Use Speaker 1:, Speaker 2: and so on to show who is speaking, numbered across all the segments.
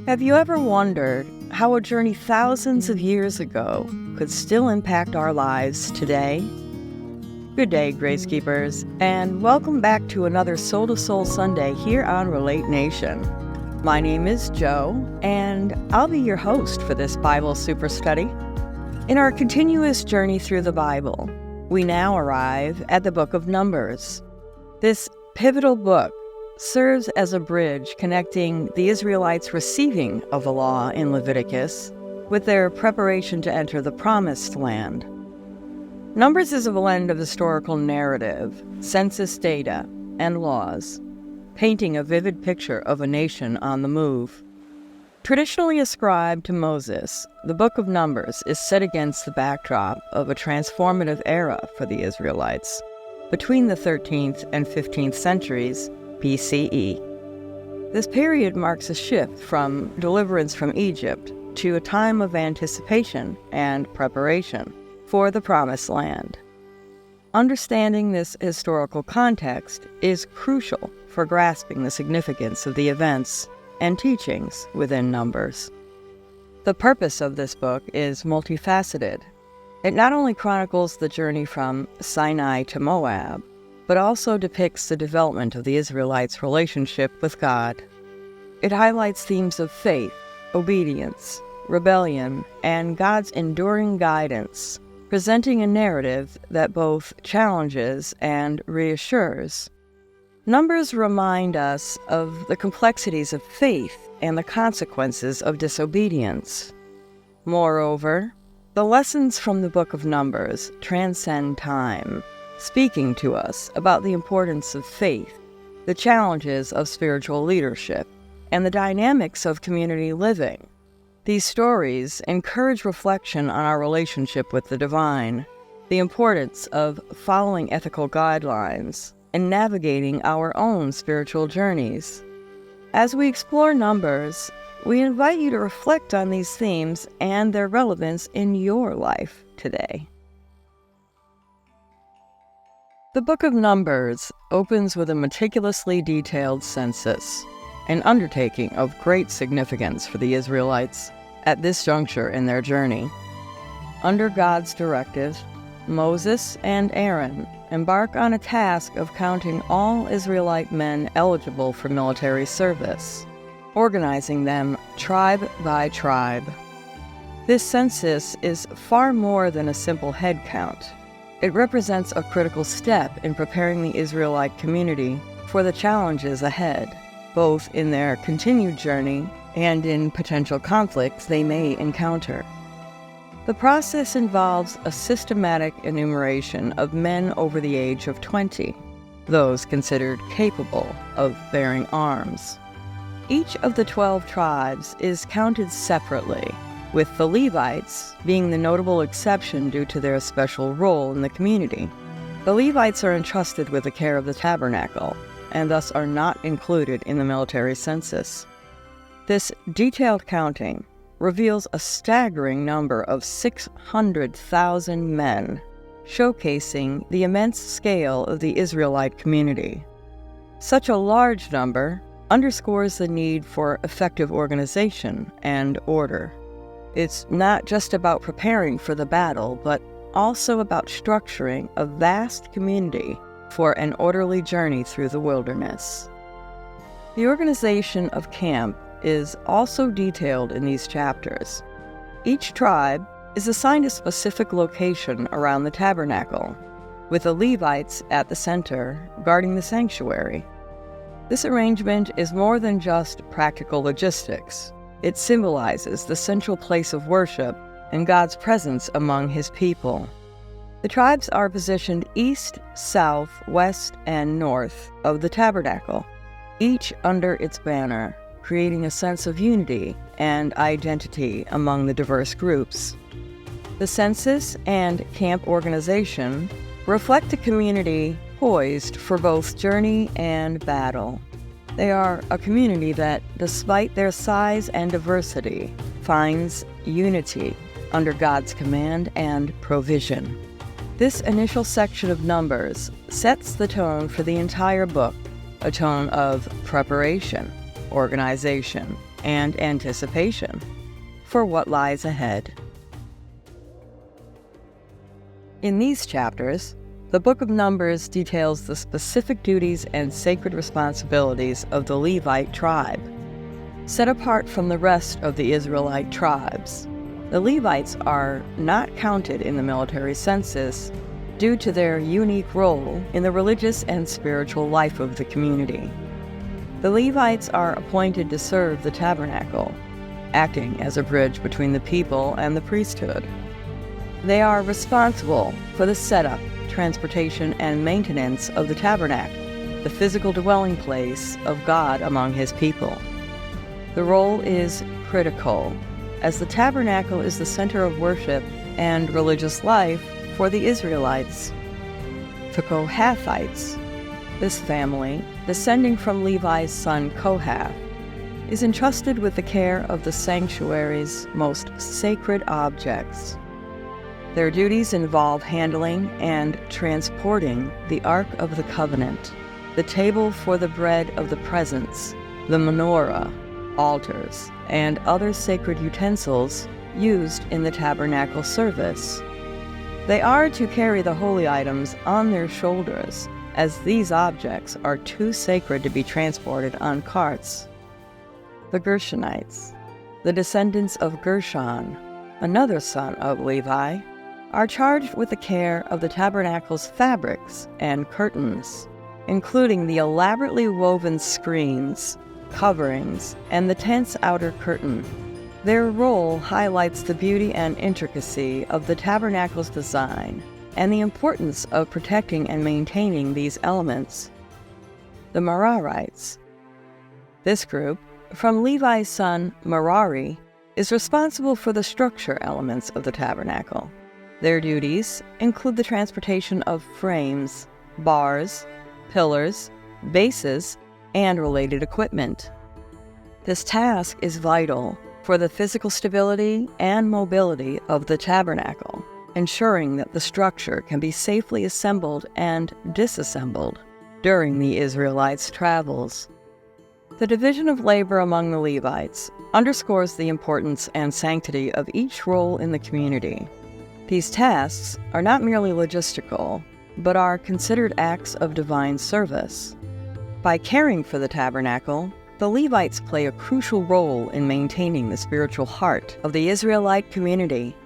Speaker 1: Have you ever wondered how a journey thousands of years ago could still impact our lives today? Good day, Gracekeepers, and welcome back to another Soul to Soul Sunday here on RelateNation. My name is Jo, and I'll be your host for this Bible Super Study. In our continuous journey through the Bible, we now arrive at the book of Numbers. This pivotal book serves as a bridge connecting the Israelites' receiving of the law in Leviticus with their preparation to enter the Promised Land. Numbers is a blend of historical narrative, census data, and laws, painting a vivid picture of a nation on the move. Traditionally ascribed to Moses, the book of Numbers is set against the backdrop of a transformative era for the Israelites between the 13th and 15th centuries BCE. This period marks a shift from deliverance from Egypt to a time of anticipation and preparation for the Promised Land. Understanding this historical context is crucial for grasping the significance of the events and teachings within Numbers. The purpose of this book is multifaceted. It not only chronicles the journey from Sinai to Moab, but also depicts the development of the Israelites' relationship with God. It highlights themes of faith, obedience, rebellion, and God's enduring guidance, presenting a narrative that both challenges and reassures. Numbers remind us of the complexities of faith and the consequences of disobedience. Moreover, the lessons from the book of Numbers transcend time, speaking to us about the importance of faith, the challenges of spiritual leadership, and the dynamics of community living. These stories encourage reflection on our relationship with the divine, the importance of following ethical guidelines, and navigating our own spiritual journeys. As we explore Numbers, we invite you to reflect on these themes and their relevance in your life today. The book of Numbers opens with a meticulously detailed census, an undertaking of great significance for the Israelites at this juncture in their journey. Under God's directive, Moses and Aaron embark on a task of counting all Israelite men eligible for military service, organizing them tribe by tribe. This census is far more than a simple head count. It represents a critical step in preparing the Israelite community for the challenges ahead, both in their continued journey and in potential conflicts they may encounter. The process involves a systematic enumeration of men over the age of 20, those considered capable of bearing arms. Each of the 12 tribes is counted separately, with the Levites being the notable exception due to their special role in the community. The Levites are entrusted with the care of the tabernacle, and thus are not included in the military census. This detailed counting reveals a staggering number of 600,000 men, showcasing the immense scale of the Israelite community. Such a large number underscores the need for effective organization and order. It's not just about preparing for the battle, but also about structuring a vast community for an orderly journey through the wilderness. The organization of camp is also detailed in these chapters. Each tribe is assigned a specific location around the tabernacle, with the Levites at the center guarding the sanctuary. This arrangement is more than just practical logistics. It symbolizes the central place of worship and God's presence among His people. The tribes are positioned east, south, west, and north of the tabernacle, each under its banner, creating a sense of unity and identity among the diverse groups. The census and camp organization reflect a community poised for both journey and battle. They are a community that, despite their size and diversity, finds unity under God's command and provision. This initial section of Numbers sets the tone for the entire book, a tone of preparation, organization, and anticipation for what lies ahead. In these chapters, the Book of Numbers details the specific duties and sacred responsibilities of the Levite tribe. Set apart from the rest of the Israelite tribes, the Levites are not counted in the military census due to their unique role in the religious and spiritual life of the community. The Levites are appointed to serve the tabernacle, acting as a bridge between the people and the priesthood. They are responsible for the setup, transportation, and maintenance of the tabernacle, the physical dwelling place of God among His people. The role is critical, as the tabernacle is the center of worship and religious life for the Israelites. The Kohathites, this family, descending from Levi's son Kohath, is entrusted with the care of the sanctuary's most sacred objects. Their duties involve handling and transporting the Ark of the Covenant, the table for the bread of the presence, the menorah, altars, and other sacred utensils used in the tabernacle service. They are to carry the holy items on their shoulders, as these objects are too sacred to be transported on carts. The Gershonites, the descendants of Gershon, another son of Levi, are charged with the care of the tabernacle's fabrics and curtains, including the elaborately woven screens, coverings, and the tent's outer curtain. Their role highlights the beauty and intricacy of the tabernacle's design and the importance of protecting and maintaining these elements. The Merarites. This group, from Levi's son Merari, is responsible for the structure elements of the tabernacle. Their duties include the transportation of frames, bars, pillars, bases, and related equipment. This task is vital for the physical stability and mobility of the tabernacle, ensuring that the structure can be safely assembled and disassembled during the Israelites' travels. The division of labor among the Levites underscores the importance and sanctity of each role in the community. These tasks are not merely logistical, but are considered acts of divine service. By caring for the tabernacle, the Levites play a crucial role in maintaining the spiritual heart of the Israelite community.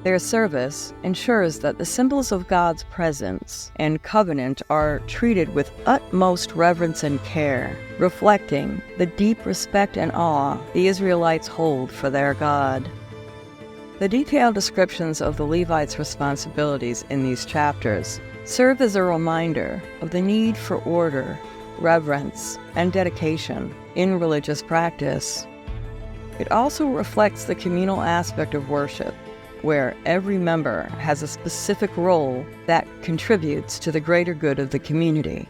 Speaker 1: Their service ensures that the symbols of God's presence and covenant are treated with utmost reverence and care, reflecting the deep respect and awe the Israelites hold for their God. The detailed descriptions of the Levites' responsibilities in these chapters serve as a reminder of the need for order, reverence, and dedication in religious practice. It also reflects the communal aspect of worship, where every member has a specific role that contributes to the greater good of the community.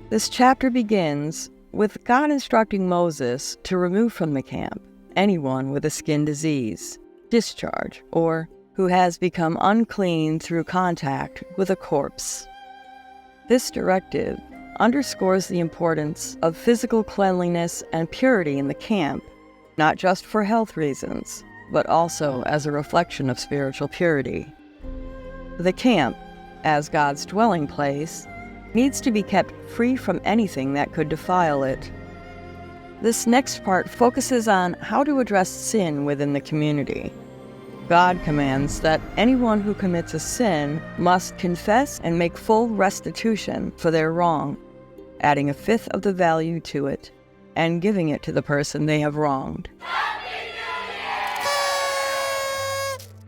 Speaker 1: This chapter begins with God instructing Moses to remove from the camp anyone with a skin disease, discharge, or who has become unclean through contact with a corpse. This directive underscores the importance of physical cleanliness and purity in the camp, not just for health reasons, but also as a reflection of spiritual purity. The camp, as God's dwelling place, needs to be kept free from anything that could defile it. This next part focuses on how to address sin within the community. God commands that anyone who commits a sin must confess and make full restitution for their wrong, adding a fifth of the value to it and giving it to the person they have wronged.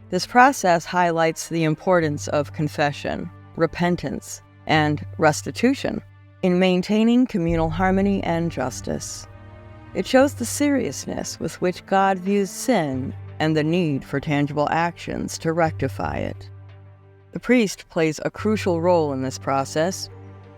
Speaker 1: This process highlights the importance of confession, repentance, and restitution in maintaining communal harmony and justice. It shows the seriousness with which God views sin and the need for tangible actions to rectify it. The priest plays a crucial role in this process.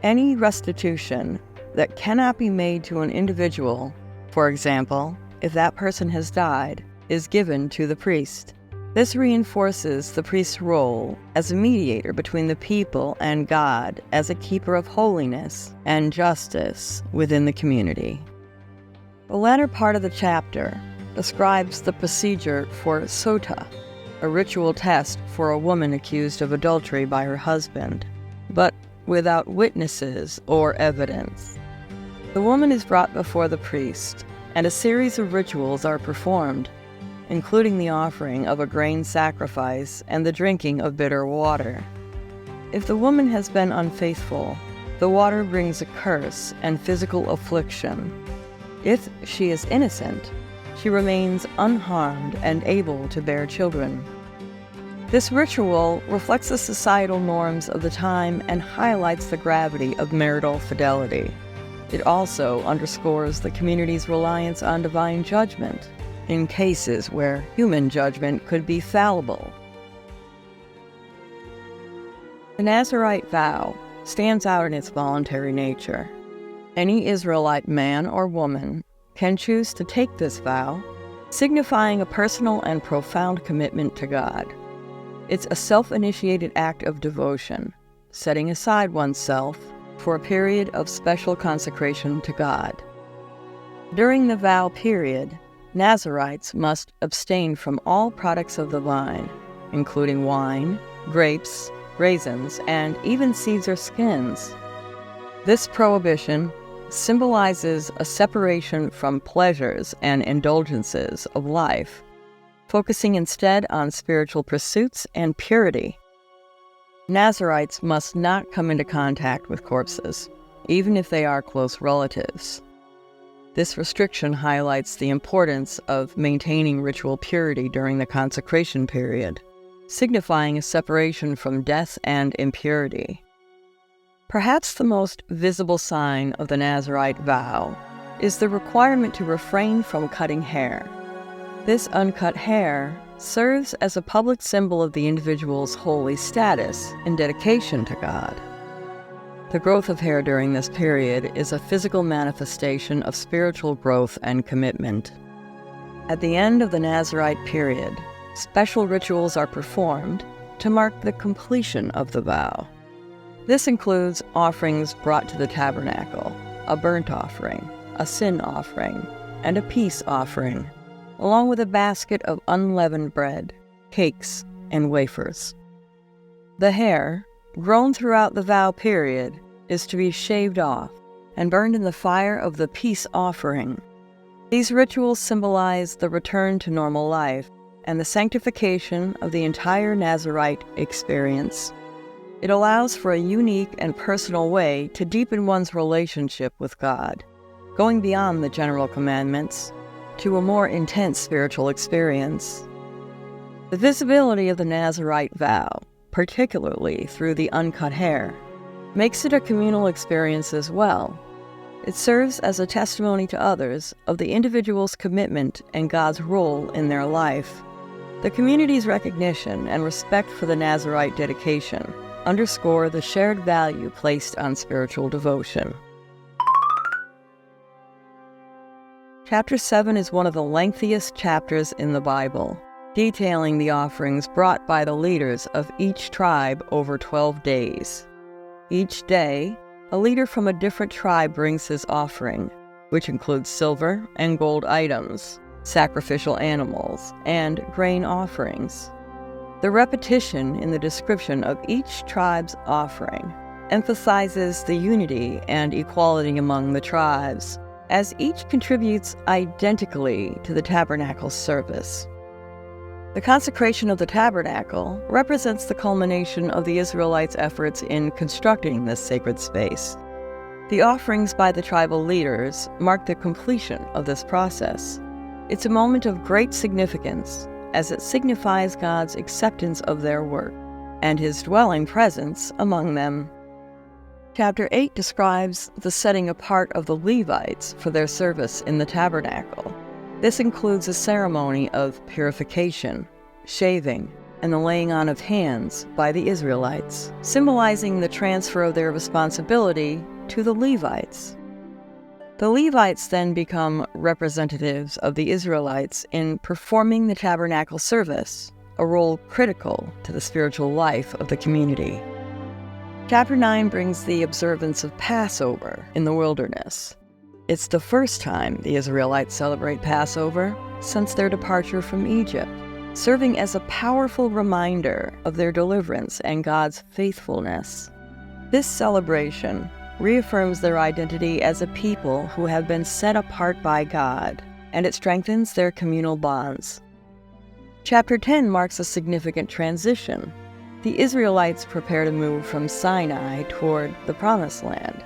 Speaker 1: Any restitution that cannot be made to an individual, for example, if that person has died, is given to the priest. This reinforces the priest's role as a mediator between the people and God, as a keeper of holiness and justice within the community. The latter part of the chapter describes the procedure for sota, a ritual test for a woman accused of adultery by her husband, but without witnesses or evidence. The woman is brought before the priest, and a series of rituals are performed, including the offering of a grain sacrifice and the drinking of bitter water. If the woman has been unfaithful, the water brings a curse and physical affliction. If she is innocent, she remains unharmed and able to bear children. This ritual reflects the societal norms of the time and highlights the gravity of marital fidelity. It also underscores the community's reliance on divine judgment in cases where human judgment could be fallible. The Nazirite vow stands out in its voluntary nature. Any Israelite man or woman can choose to take this vow, signifying a personal and profound commitment to God. It's a self-initiated act of devotion, setting aside oneself for a period of special consecration to God. During the vow period, Nazirites must abstain from all products of the vine, including wine, grapes, raisins, and even seeds or skins. This prohibition symbolizes a separation from pleasures and indulgences of life, focusing instead on spiritual pursuits and purity. Nazirites must not come into contact with corpses, even if they are close relatives. This restriction highlights the importance of maintaining ritual purity during the consecration period, signifying a separation from death and impurity. Perhaps the most visible sign of the Nazirite vow is the requirement to refrain from cutting hair. This uncut hair serves as a public symbol of the individual's holy status and dedication to God. The growth of hair during this period is a physical manifestation of spiritual growth and commitment. At the end of the Nazirite period, special rituals are performed to mark the completion of the vow. This includes offerings brought to the tabernacle, a burnt offering, a sin offering, and a peace offering, along with a basket of unleavened bread, cakes, and wafers. The hair, grown throughout the vow period, is to be shaved off and burned in the fire of the peace offering. These rituals symbolize the return to normal life and the sanctification of the entire Nazirite experience. It allows for a unique and personal way to deepen one's relationship with God, going beyond the general commandments to a more intense spiritual experience. The visibility of the Nazirite vow, particularly through the uncut hair, makes it a communal experience as well. It serves as a testimony to others of the individual's commitment and God's role in their life. The community's recognition and respect for the Nazirite dedication underscore the shared value placed on spiritual devotion. Chapter 7 is one of the lengthiest chapters in the Bible, detailing the offerings brought by the leaders of each tribe over 12 days. Each day, a leader from a different tribe brings his offering, which includes silver and gold items, sacrificial animals, and grain offerings. The repetition in the description of each tribe's offering emphasizes the unity and equality among the tribes, as each contributes identically to the tabernacle's service. The consecration of the tabernacle represents the culmination of the Israelites' efforts in constructing this sacred space. The offerings by the tribal leaders mark the completion of this process. It's a moment of great significance, as it signifies God's acceptance of their work and His dwelling presence among them. Chapter 8 describes the setting apart of the Levites for their service in the tabernacle. This includes a ceremony of purification, shaving, and the laying on of hands by the Israelites, symbolizing the transfer of their responsibility to the Levites. The Levites then become representatives of the Israelites in performing the tabernacle service, a role critical to the spiritual life of the community. Chapter 9 brings the observance of Passover in the wilderness. It's the first time the Israelites celebrate Passover since their departure from Egypt, serving as a powerful reminder of their deliverance and God's faithfulness. This celebration reaffirms their identity as a people who have been set apart by God, and it strengthens their communal bonds. Chapter 10 marks a significant transition. The Israelites prepare to move from Sinai toward the Promised Land.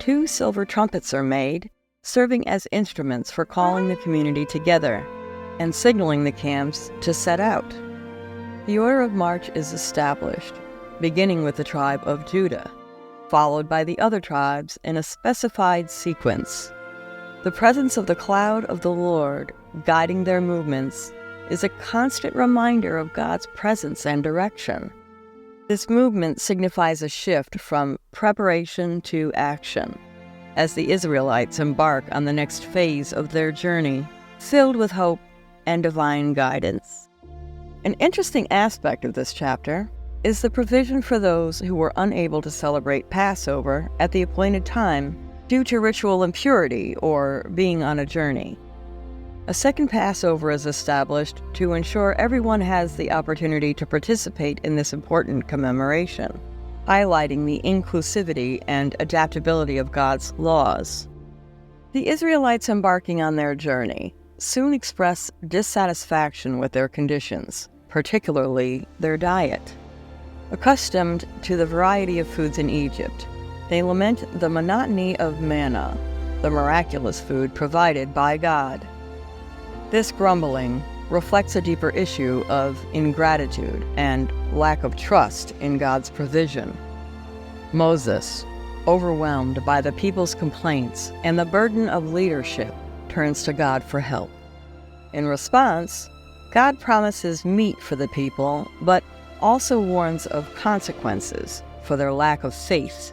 Speaker 1: 2 silver trumpets are made, serving as instruments for calling the community together and signaling the camps to set out. The order of march is established, beginning with the tribe of Judah, followed by the other tribes in a specified sequence. The presence of the cloud of the Lord guiding their movements is a constant reminder of God's presence and direction. This movement signifies a shift from preparation to action, as the Israelites embark on the next phase of their journey, filled with hope and divine guidance. An interesting aspect of this chapter is the provision for those who were unable to celebrate Passover at the appointed time due to ritual impurity or being on a journey. A second Passover is established to ensure everyone has the opportunity to participate in this important commemoration, highlighting the inclusivity and adaptability of God's laws. The Israelites embarking on their journey soon express dissatisfaction with their conditions, particularly their diet. Accustomed to the variety of foods in Egypt, they lament the monotony of manna, the miraculous food provided by God. This grumbling reflects a deeper issue of ingratitude and lack of trust in God's provision. Moses, overwhelmed by the people's complaints and the burden of leadership, turns to God for help. In response, God promises meat for the people, but also warns of consequences for their lack of faith.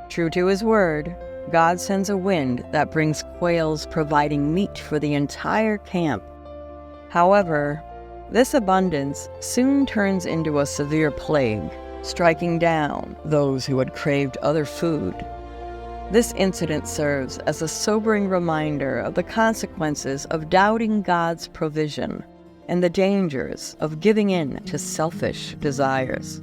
Speaker 1: True to his word, God sends a wind that brings quails, providing meat for the entire camp. However, this abundance soon turns into a severe plague, striking down those who had craved other food. This incident serves as a sobering reminder of the consequences of doubting God's provision and the dangers of giving in to selfish desires.